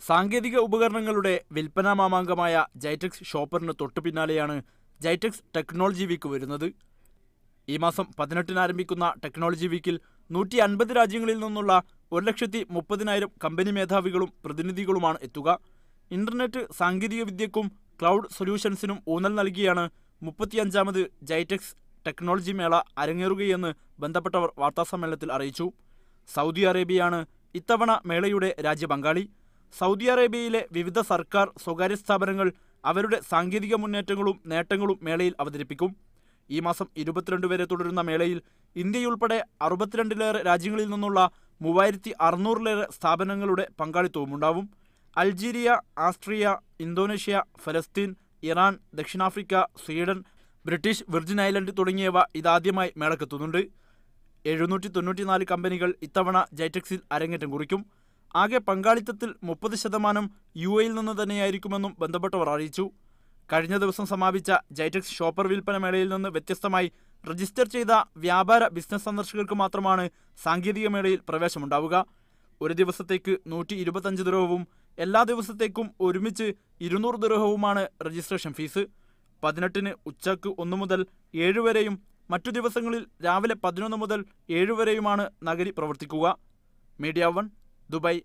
സാങ്കേതിക ഉപകരണങ്ങളുടെ വിൽപ്പനാ മാമാങ്കമായ ജൈറ്റെക്സ് ഷോപ്പറിന് തൊട്ടു പിന്നാലെയാണ് ജൈറ്റെക്സ് ടെക്നോളജി വീക്ക് വരുന്നത്. ഈ മാസം 18-ന് ആരംഭിക്കുന്ന ടെക്നോളജി വീക്കിൽ 150 രാജ്യങ്ങളിൽ നിന്നുള്ള 1,30,000 കമ്പനി മേധാവികളും പ്രതിനിധികളുമാണ് എത്തുക. ഇന്റർനെറ്റ് സാങ്കേതിക വിദ്യക്കും ക്ലൗഡ് സൊല്യൂഷൻസിനും ഊന്നൽ നൽകിയാണ് 35ാമത് ജൈറ്റെക്സ് ടെക്നോളജി മേള അരങ്ങേറുകയെന്ന് ബന്ധപ്പെട്ടവർ വാർത്താസമ്മേളനത്തിൽ അറിയിച്ചു. സൗദി അറേബ്യയാണ് ഇത്തവണ മേളയുടെ രാജ്യപങ്കാളി. സൗദി അറേബ്യയിലെ വിവിധ സർക്കാർ സ്വകാര്യ സ്ഥാപനങ്ങൾ അവരുടെ സാങ്കേതിക മുന്നേറ്റങ്ങളും നേട്ടങ്ങളും മേളയിൽ അവതരിപ്പിക്കും. ഈ മാസം 22 വരെ തുടരുന്ന മേളയിൽ ഇന്ത്യയുൾപ്പെടെ 62-ലേറെ രാജ്യങ്ങളിൽ നിന്നുള്ള 3600-ലേറെ സ്ഥാപനങ്ങളുടെ പങ്കാളിത്തവുമുണ്ടാവും. അൾജീരിയ, ആസ്ട്രിയ, ഇന്തോനേഷ്യ, ഫലസ്തീൻ, ഇറാൻ, ദക്ഷിണാഫ്രിക്ക, സ്വീഡൻ, ബ്രിട്ടീഷ് വിർജിൻ ഐലൻഡ് തുടങ്ങിയവ ഇതാദ്യമായി മേളക്കെത്തുന്നുണ്ട്. 794 കമ്പനികൾ ഇത്തവണ ജൈറ്റെക്സിൽ അരങ്ങേറ്റം കുറിക്കും. ആകെ പങ്കാളിത്തത്തിൽ 30% UAE-യിൽ നിന്ന് തന്നെയായിരിക്കുമെന്നും ബന്ധപ്പെട്ടവർ അറിയിച്ചു. കഴിഞ്ഞ ദിവസം സമാപിച്ച ജൈറ്റെക്സ് ഷോപ്പർ വിൽപ്പന മേളയിൽ നിന്ന് വ്യത്യസ്തമായി രജിസ്റ്റർ ചെയ്ത വ്യാപാര ബിസിനസ് സന്ദർശകർക്ക് മാത്രമാണ് സാങ്കേതിക മേളയിൽ പ്രവേശമുണ്ടാവുക. ഒരു ദിവസത്തേക്ക് 125 ദിർഹവും എല്ലാ ദിവസത്തേക്കും ഒരുമിച്ച് 200 ദിർഹവുമാണ് രജിസ്ട്രേഷൻ ഫീസ്. 18-ന് ഉച്ചയ്ക്ക് 1 മുതൽ 7 വരെയും മറ്റു ദിവസങ്ങളിൽ രാവിലെ 11 മുതൽ 7 വരെയുമാണ് നഗരി പ്രവർത്തിക്കുക. Media 1, Dubai.